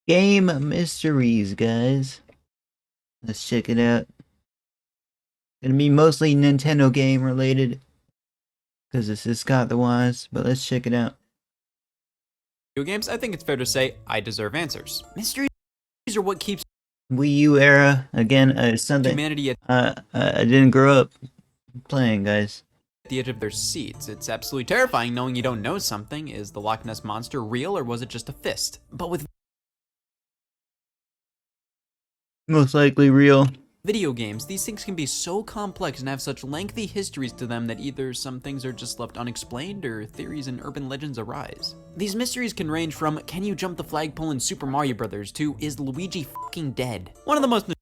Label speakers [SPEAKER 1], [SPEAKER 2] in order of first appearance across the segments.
[SPEAKER 1] Game mysteries, guys. Let's check it out. Gonna be mostly Nintendo game related because this is Scott the Wise, but let's check it out.
[SPEAKER 2] Video games, I think it's fair to say I deserve answers. Mysteries are what keeps
[SPEAKER 1] Wii U era again. Something
[SPEAKER 2] humanity at
[SPEAKER 1] I didn't grow up playing, guys.
[SPEAKER 2] the edge of their seats. It's absolutely terrifying knowing you don't know something. Is the Loch Ness Monster real or was it just a fist? But with
[SPEAKER 1] Most likely real.
[SPEAKER 2] video games, these things can be so complex and have such lengthy histories to them that either some things are just left unexplained or theories and urban legends arise. These mysteries can range from, can you jump the flagpole in Super Mario Bros. To, is Luigi fucking dead? One of the most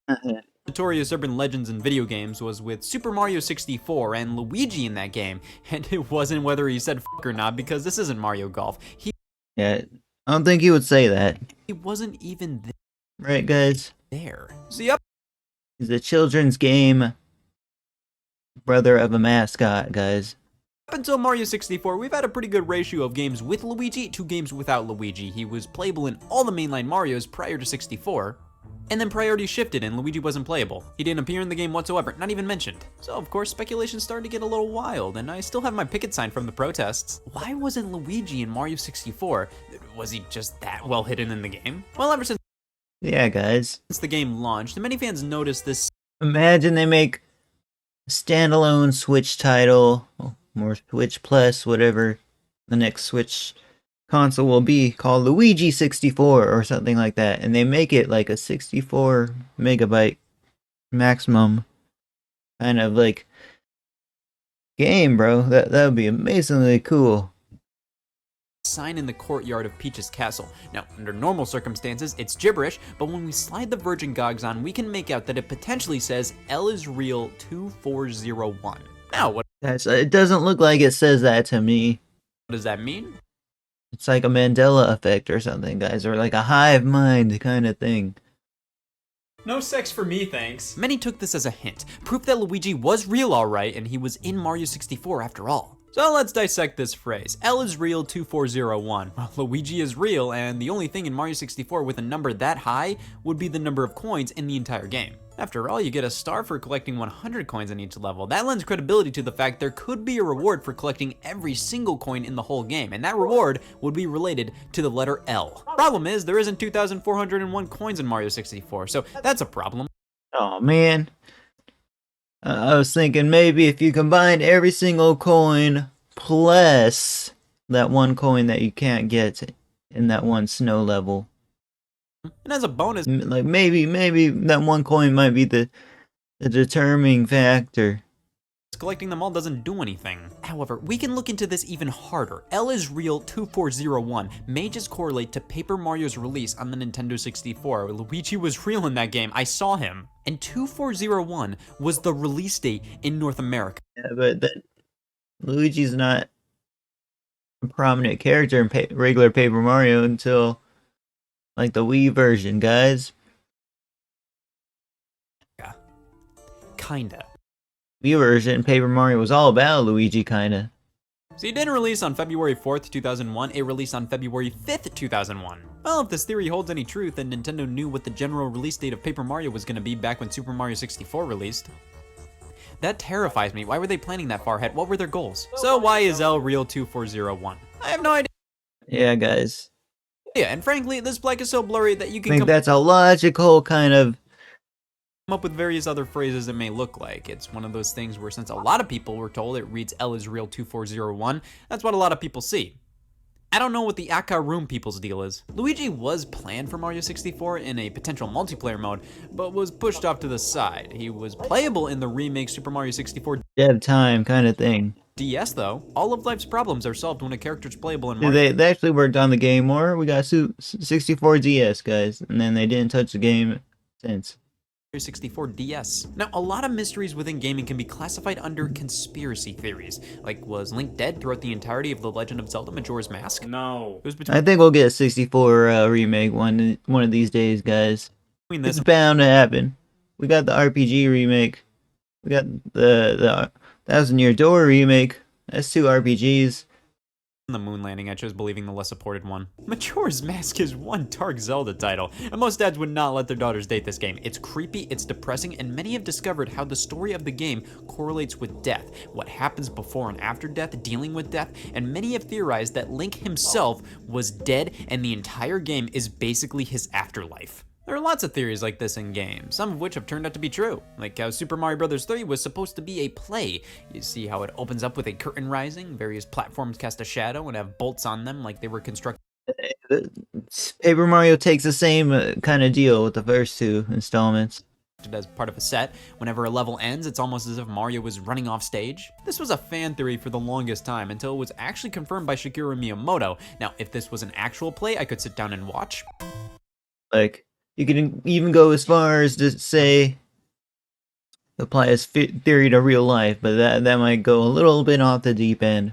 [SPEAKER 2] notorious urban legends in video games was with Super Mario 64 and Luigi in that game, and it wasn't whether he said fuck or not because this isn't Mario Golf.
[SPEAKER 1] Yeah, I don't think he would say that.
[SPEAKER 2] He wasn't even
[SPEAKER 1] Right, guys?
[SPEAKER 2] there. So yep.
[SPEAKER 1] He's a children's game brother of a mascot, guys.
[SPEAKER 2] Up until Mario 64, we've had a pretty good ratio of games with Luigi to games without Luigi. He was playable in all the mainline Marios prior to 64, and then priorities shifted and Luigi wasn't playable. He didn't appear in the game whatsoever, not even mentioned. So of course, speculation started to get a little wild, and I still have my picket sign from the protests. Why wasn't Luigi in Mario 64? Was he just that well hidden in the game? Well, ever since
[SPEAKER 1] Yeah, guys.
[SPEAKER 2] the game launched, many fans noticed this
[SPEAKER 1] Imagine they make a standalone Switch title, or Switch Plus, whatever the next Switch console will be, called Luigi 64 or something like that, and they make it like a 64 megabyte maximum kind of like game, bro. That would be amazingly cool.
[SPEAKER 2] sign in the courtyard of Peach's castle. Now, under normal circumstances, it's gibberish, but when we slide the Virgin Gogs on, we can make out that it potentially says L is real 2401. Now, what
[SPEAKER 1] It doesn't look like it says that to me.
[SPEAKER 2] does that mean?
[SPEAKER 1] It's like a Mandela effect or something, guys, or like a hive mind kind of thing.
[SPEAKER 2] No sex for me, thanks. Many took this as a hint, proof that Luigi was real alright and he was in Mario 64 after all. So let's dissect this phrase. L is real 2401. Well, Luigi is real, and the only thing in Mario 64 with a number that high would be the number of coins in the entire game. After all, you get a star for collecting 100 coins in each level. That lends credibility to the fact there could be a reward for collecting every single coin in the whole game, and that reward would be related to the letter L. Problem is, there isn't 2,401 coins in Mario 64, so that's a problem.
[SPEAKER 1] Oh man. I was thinking maybe if you combine every single coin plus that one coin that you can't get in that one snow level.
[SPEAKER 2] And as a bonus,
[SPEAKER 1] Like maybe that one coin might be the determining factor.
[SPEAKER 2] collecting them all doesn't do anything. However, we can look into this even harder. L is real 2401 may just correlate to Paper Mario's release on the Nintendo 64. Luigi was real in that game, I saw him. And 2401 was the release date in North America.
[SPEAKER 1] Yeah, but Luigi's not a prominent character in regular Paper Mario until like the Wii version, guys.
[SPEAKER 2] Yeah. Kinda.
[SPEAKER 1] Wii version, Paper Mario was all about Luigi, kinda.
[SPEAKER 2] So he didn't release on February 4th, 2001, it released on February 5th, 2001. Well, if this theory holds any truth, then Nintendo knew what the general release date of Paper Mario was gonna be back when Super Mario 64 released. That terrifies me. Why were they planning that far ahead? What were their goals? So why is L real 2401? I have no idea.
[SPEAKER 1] Yeah, guys.
[SPEAKER 2] Yeah, and frankly, this blank is so blurry that you
[SPEAKER 1] I
[SPEAKER 2] can
[SPEAKER 1] think
[SPEAKER 2] come
[SPEAKER 1] that's a logical kind of.
[SPEAKER 2] up with various other phrases it may look like. It's one of those things where since a lot of people were told it reads L is real 2401, that's what a lot of people see. I don't know what the Aka Room people's deal is. Luigi was planned for Mario 64 in a potential multiplayer mode, but was pushed off to the side. He was playable in the remake Super Mario 64
[SPEAKER 1] Dev time kind of thing.
[SPEAKER 2] DS though. All of life's problems are solved when a character's playable in Mario.
[SPEAKER 1] They actually worked on the game more. We got 64 DS, guys, and then they didn't touch the game since.
[SPEAKER 2] 64 DS. Now, a lot of mysteries within gaming can be classified under conspiracy theories. Like, was Link dead throughout the entirety of The Legend of Zelda Majora's Mask? No. It was
[SPEAKER 1] I think we'll get a 64 remake one of these days, guys.
[SPEAKER 2] between this
[SPEAKER 1] It's bound to happen. We got the RPG remake. We got the Thousand Year Door remake. That's two RPGs.
[SPEAKER 2] the moon landing, I chose believing the less supported one. Majora's Mask is one dark Zelda title, and most dads would not let their daughters date this game. It's creepy, it's depressing, and many have discovered how the story of the game correlates with death, what happens before and after death, dealing with death, and many have theorized that Link himself was dead and the entire game is basically his afterlife. There are lots of theories like this in games, some of which have turned out to be true, like how Super Mario Bros. 3 was supposed to be a play. You see how it opens up with a curtain rising, various platforms cast a shadow and have bolts on them like they were constructed
[SPEAKER 1] Paper Mario takes the same kind of deal with the first two installments.
[SPEAKER 2] As part of a set. Whenever a level ends, it's almost as if Mario was running off stage. This was a fan theory for the longest time until it was actually confirmed by Shigeru Miyamoto. Now, if this was an actual play, I could sit down and watch.
[SPEAKER 1] Like, you can even go as far as to say apply his theory to real life, but that might go a little bit off the deep end.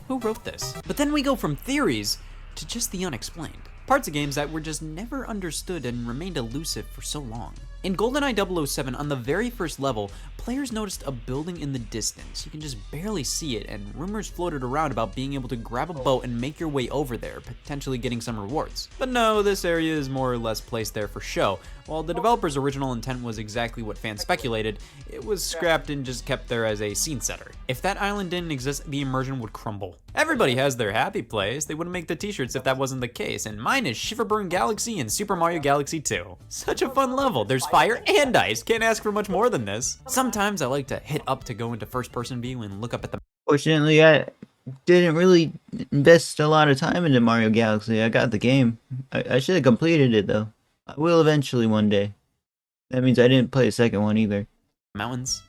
[SPEAKER 2] Who wrote this? But then we go from theories to just the unexplained. Parts of games that were just never understood and remained elusive for so long. In GoldenEye 007, on the very first level, players noticed a building in the distance. You can just barely see it, and rumors floated around about being able to grab a boat and make your way over there, potentially getting some rewards. But no, this area is more or less placed there for show. While the developer's original intent was exactly what fans speculated, it was scrapped and just kept there as a scene setter. If that island didn't exist, the immersion would crumble. Everybody has their happy place. They wouldn't make the t-shirts if that wasn't the case, and mine is Shiverburn Galaxy and Super Mario Galaxy 2. Such a fun level. There's fire and ice. Can't ask for much more than this. Sometimes I like to hit up to go into first-person view and look up at the...
[SPEAKER 1] Fortunately, I didn't really invest a lot of time into Mario Galaxy. I got the game. I should have completed it, though. I will eventually one day. That means I didn't play a second one either.
[SPEAKER 2] Mountains.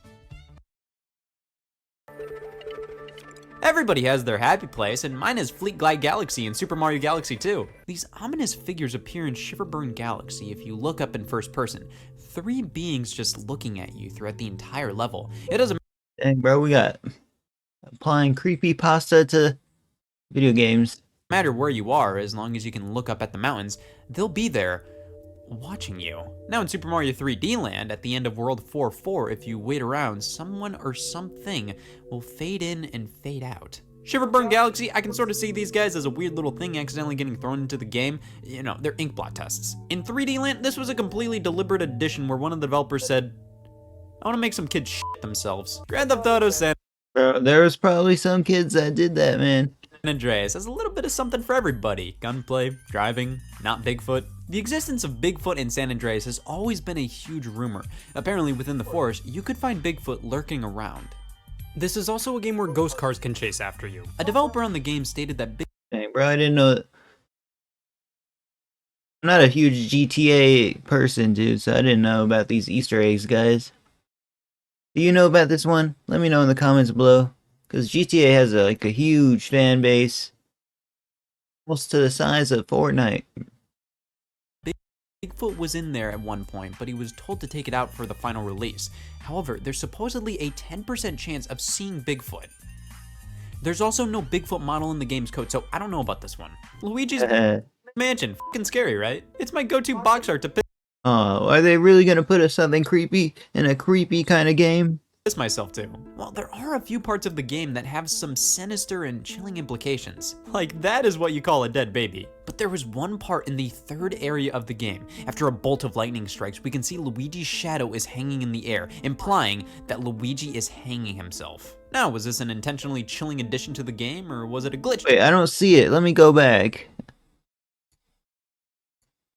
[SPEAKER 2] Everybody has their happy place, and mine is Fleet Glide Galaxy and Super Mario Galaxy 2. These ominous figures appear in Shiverburn Galaxy if you look up in first person. 3 beings just looking at you throughout the entire level. It doesn't
[SPEAKER 1] Dang, bro, we got applying creepypasta to video games.
[SPEAKER 2] matter where you are, as long as you can look up at the mountains, they'll be there watching you. Now in Super Mario 3D Land, at the end of World 4-4, if you wait around, someone or something will fade in and fade out. Shiverburn Galaxy, I can sort of see these guys as a weird little thing accidentally getting thrown into the game. You know, they're inkblot tests. In 3D Land, this was a completely deliberate addition where one of the developers said, I want to make some kids shit themselves. Grand Theft Auto San
[SPEAKER 1] Bro, there was probably some kids that did that, man.
[SPEAKER 2] Andreas has a little bit of something for everybody. Gunplay, driving, not Bigfoot. The existence of Bigfoot in San Andreas has always been a huge rumor. Apparently within the forest, you could find Bigfoot lurking around. This is also a game where ghost cars can chase after you. A developer on the game stated that
[SPEAKER 1] Dang, bro, I didn't know. I'm not a huge GTA person, dude, so I didn't know about these Easter eggs, guys. Do you know about this one? Let me know in the comments below. Because GTA has a huge fan base. Almost to the size of Fortnite.
[SPEAKER 2] Bigfoot was in there at one point, but he was told to take it out for the final release. However, there's supposedly a 10% chance of seeing Bigfoot. There's also no Bigfoot model in the game's code, so I don't know about this one. Luigi's Mansion, fucking scary, right? It's my go-to box art to
[SPEAKER 1] Oh, are they really gonna put something creepy in a creepy kind of game?
[SPEAKER 2] piss myself to. Well, there are a few parts of the game that have some sinister and chilling implications. Like, that is what you call a dead baby. But there was one part in the third area of the game. After a bolt of lightning strikes, we can see Luigi's shadow is hanging in the air, implying that Luigi is hanging himself. Now, was this an intentionally chilling addition to the game, or was it a glitch?
[SPEAKER 1] Wait, I don't see it. Let me go back.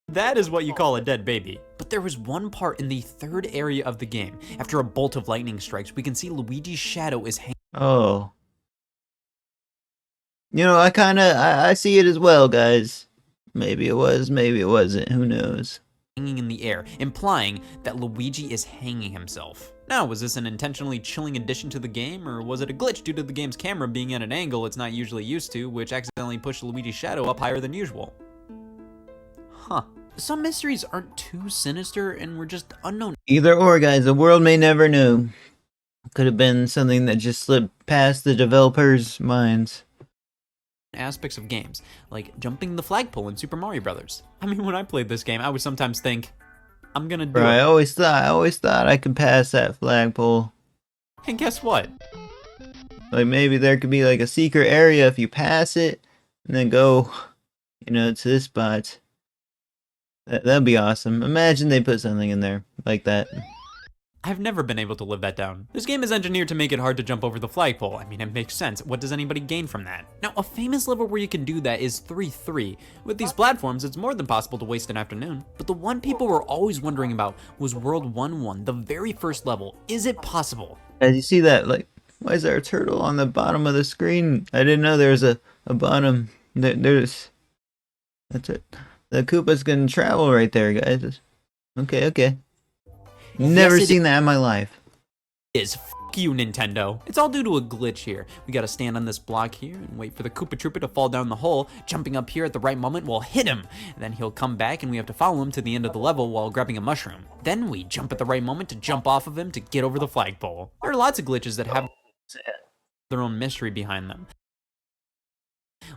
[SPEAKER 2] That is what you call a dead baby. But there was one part in the third area of the game. After a bolt of lightning strikes, we can see Luigi's shadow is hanging.
[SPEAKER 1] Oh. You know, I see it as well, guys. Maybe it was, maybe it wasn't. Who knows?
[SPEAKER 2] Hanging in the air, implying that Luigi is hanging himself. Now, was this an intentionally chilling addition to the game, or was it a glitch due to the game's camera being at an angle it's not usually used to, which accidentally pushed Luigi's shadow up higher than usual? Huh. Some mysteries aren't too sinister and were just unknown.
[SPEAKER 1] Either or, guys. The world may never know. Could have been something that just slipped past the developers' minds.
[SPEAKER 2] Aspects of games, like jumping the flagpole in Super Mario Bros. I mean, when I played this game, I would sometimes think, I'm gonna do
[SPEAKER 1] Bro,
[SPEAKER 2] it.
[SPEAKER 1] I always thought I could pass that flagpole.
[SPEAKER 2] And guess what?
[SPEAKER 1] Like maybe there could be like a secret area if you pass it, and then go, to this spot. That'd be awesome. Imagine they put something in there like that.
[SPEAKER 2] I've never been able to live that down. This game is engineered to make it hard to jump over the flagpole. I mean, it makes sense. What does anybody gain from that? Now, a famous level where you can do that is 3-3. With these platforms, it's more than possible to waste an afternoon. But the one people were always wondering about was World 1-1, the very first level. Is it possible?
[SPEAKER 1] As you see that, like, why is there a turtle on the bottom of the screen? I didn't know there was a bottom. That's it. The Koopa's gonna travel right there, guys. Okay. Never seen that in my life.
[SPEAKER 2] Is you, Nintendo. It's all due to a glitch here. We gotta stand on this block here and wait for the Koopa Troopa to fall down the hole. Jumping up here at the right moment will hit him. Then he'll come back and we have to follow him to the end of the level while grabbing a mushroom. Then we jump at the right moment to jump off of him to get over the flagpole. There are lots of glitches that have their own mystery behind them.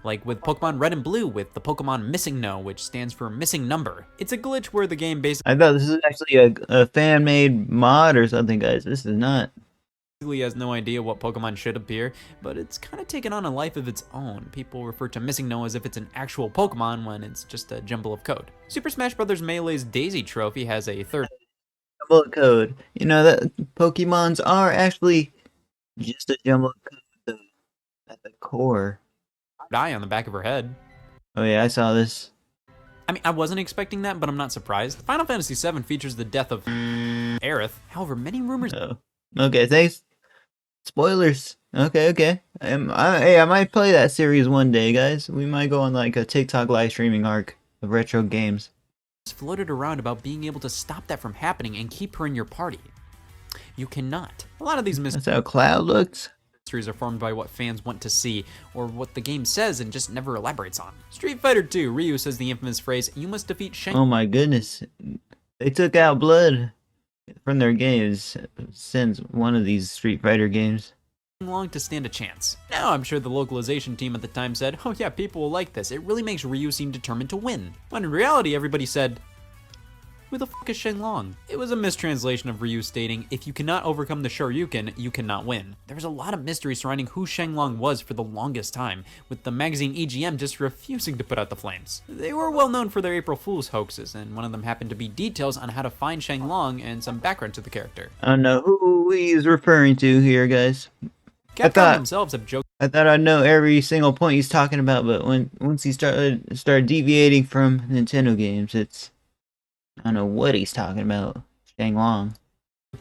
[SPEAKER 2] Like with Pokemon Red and Blue with the Pokemon Missing No, which stands for missing number. It's a glitch where the game basically
[SPEAKER 1] I thought this is actually a fan-made mod or something, guys. This is not.
[SPEAKER 2] has no idea what Pokemon should appear, but it's kind of taken on a life of its own. People refer to Missing No as if it's an actual Pokemon when it's just a jumble of code. Super Smash Bros. Melee's Daisy trophy has a third
[SPEAKER 1] Jumble code. That Pokemons are actually just a jumble code at the core.
[SPEAKER 2] eye on the back of her head.
[SPEAKER 1] Oh yeah, I saw this.
[SPEAKER 2] I mean, I wasn't expecting that, but I'm not surprised. Final Fantasy VII features the death of Aerith. However, many rumors...
[SPEAKER 1] Oh. Okay, thanks. Spoilers. Okay. I might play that series one day, guys. We might go on like a TikTok live streaming arc of retro games.
[SPEAKER 2] floated around about being able to stop that from happening and keep her in your party. You cannot. A lot of these
[SPEAKER 1] That's how Cloud looks.
[SPEAKER 2] mysteries are formed by what fans want to see, or what the game says and just never elaborates on. Street Fighter 2, Ryu says the infamous phrase, "You must defeat Shang."
[SPEAKER 1] Oh my goodness. They took out blood from their games since one of these Street Fighter games.
[SPEAKER 2] Long to stand a chance. Now I'm sure the localization team at the time said, "Oh yeah, people will like this. It really makes Ryu seem determined to win." When in reality, everybody said, "Who the fuck is Shenlong?" It was a mistranslation of Ryu stating, "If you cannot overcome the Shoryuken, you cannot win." There was a lot of mystery surrounding who Shenlong was for the longest time, with the magazine EGM just refusing to put out the flames. They were well known for their April Fool's hoaxes, and one of them happened to be details on how to find Shenlong and some background to the character.
[SPEAKER 1] I don't know who he's referring to here, guys.
[SPEAKER 2] Capcom themselves have joked
[SPEAKER 1] I thought I'd know every single point he's talking about, but once he started deviating from Nintendo games, I don't know what he's talking about. Shenlong.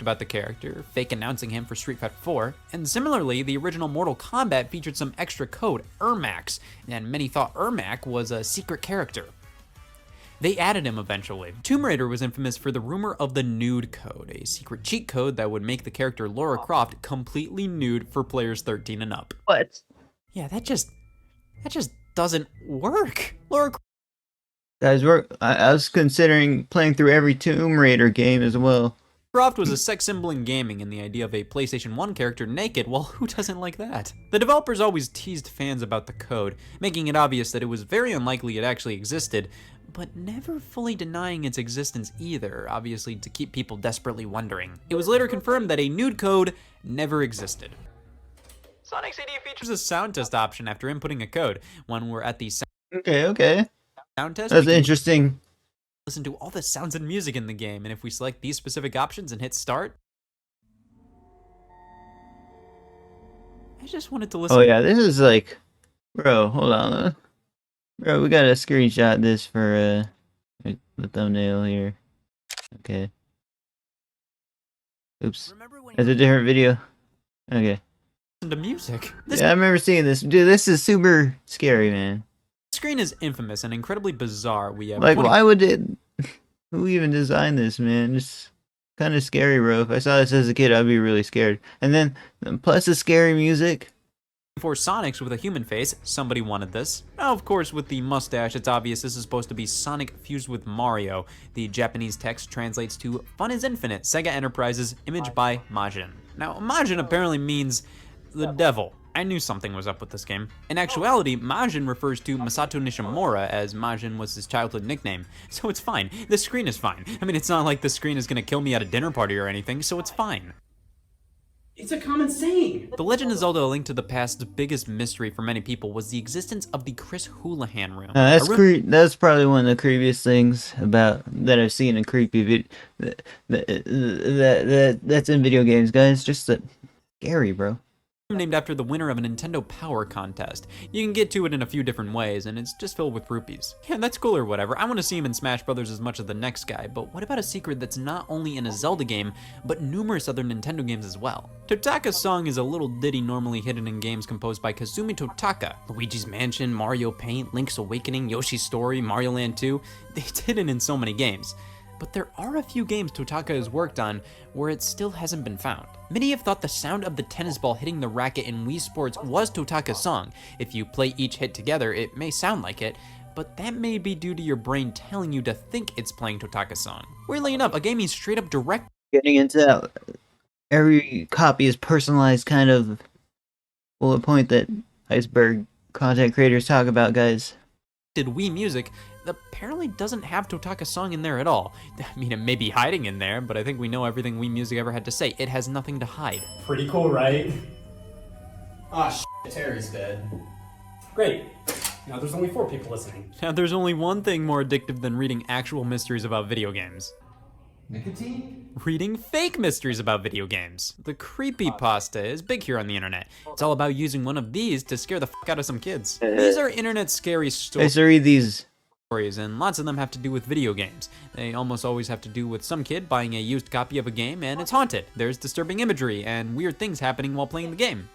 [SPEAKER 2] about the character, fake announcing him for Street Fighter 4, and similarly, the original Mortal Kombat featured some extra code, Ermac, and many thought Ermac was a secret character. They added him eventually. Tomb Raider was infamous for the rumor of the nude code, a secret cheat code that would make the character Lara Croft completely nude for players 13 and up.
[SPEAKER 1] What?
[SPEAKER 2] Yeah, that just doesn't work. Lara
[SPEAKER 1] Guys, I was considering playing through every Tomb Raider game as well.
[SPEAKER 2] Croft was a sex symbol in gaming, and the idea of a PlayStation 1 character naked, well, who doesn't like that? The developers always teased fans about the code, making it obvious that it was very unlikely it actually existed, but never fully denying its existence either, obviously to keep people desperately wondering. It was later confirmed that a nude code never existed. Sonic CD features a sound test option after inputting a code. When we're at the
[SPEAKER 1] Okay.
[SPEAKER 2] sound test,
[SPEAKER 1] That's
[SPEAKER 2] we can
[SPEAKER 1] interesting.
[SPEAKER 2] listen to all the sounds and music in the game, and if we select these specific options and hit start, I just wanted to listen.
[SPEAKER 1] Oh yeah, this is like, bro, hold on. Bro, we gotta screenshot this for the thumbnail here. Okay. Oops. That's a different video. Okay.
[SPEAKER 2] Listen to music. This
[SPEAKER 1] Yeah, I remember seeing this. Dude, this is super scary, man.
[SPEAKER 2] screen is infamous and incredibly bizarre. We have
[SPEAKER 1] Like,
[SPEAKER 2] 20
[SPEAKER 1] why would it... Who even designed this, man? It's kind of scary, bro. If I saw this as a kid, I'd be really scared. And then, plus the scary music.
[SPEAKER 2] for Sonics with a human face. Somebody wanted this. Now, of course, with the mustache, it's obvious this is supposed to be Sonic fused with Mario. The Japanese text translates to "Fun is Infinite, Sega Enterprises, image by Majin." Now, Majin apparently means the devil. I knew something was up with this game. In actuality, Majin refers to Masato Nishimura, as Majin was his childhood nickname. So it's fine. The screen is fine. I mean, it's not like the screen is gonna kill me at a dinner party or anything, so it's fine.
[SPEAKER 3] It's a common saying.
[SPEAKER 2] The Legend of Zelda: A Link to the Past's biggest mystery for many people was the existence of the Chris Houlihan room.
[SPEAKER 1] That's probably one of the creepiest things about that I've seen in creepy that's in video games, guys. Just scary, bro.
[SPEAKER 2] Named after the winner of a Nintendo Power Contest. You can get to it in a few different ways, and it's just filled with rupees. Yeah, that's cool or whatever. I want to see him in Smash Brothers as much as the next guy, but what about a secret that's not only in a Zelda game, but numerous other Nintendo games as well? Totaka's Song is a little ditty normally hidden in games composed by Kazumi Totaka. Luigi's Mansion, Mario Paint, Link's Awakening, Yoshi's Story, Mario Land 2, it's hidden in so many games. But there are a few games Totaka has worked on where it still hasn't been found. Many have thought the sound of the tennis ball hitting the racket in Wii Sports was Totaka's Song. If you play each hit together, it may sound like it, but that may be due to your brain telling you to think it's playing Totaka's Song. Weirdly enough, a game he's straight up direct.
[SPEAKER 1] Getting into that, every copy is personalized kind of bullet point that iceberg content creators talk about, guys.
[SPEAKER 2] Wii Music apparently doesn't have Totaka's Song in there at all. I mean, it may be hiding in there, but I think we know everything Wii Music ever had to say. It has nothing to hide.
[SPEAKER 3] Pretty cool, right? Ah, shit, Terry's dead. Great. Now there's only 4 people listening.
[SPEAKER 2] Now there's only one thing more addictive than reading actual mysteries about video games.
[SPEAKER 3] Nicotine?
[SPEAKER 2] Reading fake mysteries about video games. The creepypasta is big here on the internet. It's all about using one of these to scare the fuck out of some kids. These are internet scary
[SPEAKER 1] I
[SPEAKER 2] stories.
[SPEAKER 1] used to read these.
[SPEAKER 2] And lots of them have to do with video games. They almost always have to do with some kid buying a used copy of a game and it's haunted. There's disturbing imagery and weird things happening while playing the game.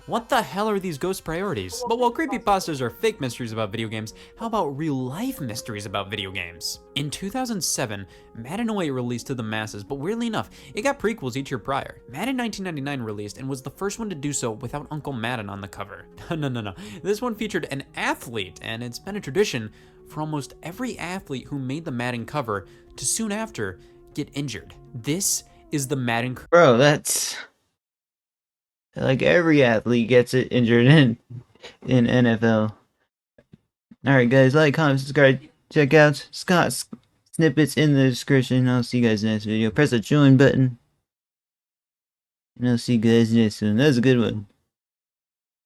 [SPEAKER 2] What the hell are these ghost priorities? But while creepypastas are fake mysteries about video games, how about real-life mysteries about video games? In 2007, Madden 08 released to the masses, but weirdly enough, it got prequels each year prior. Madden 1999 released and was the first one to do so without Uncle Madden on the cover. No. This one featured an athlete, and it's been a tradition for almost every athlete who made the Madden cover to soon after get injured. This is the Madden.
[SPEAKER 1] Bro, that's like every athlete gets it injured in NFL. Alright guys, like, comment, subscribe, check out Scott's snippets in the description. I'll see you guys in the next video. Press the join button. And I'll see you guys next one. That was a good one.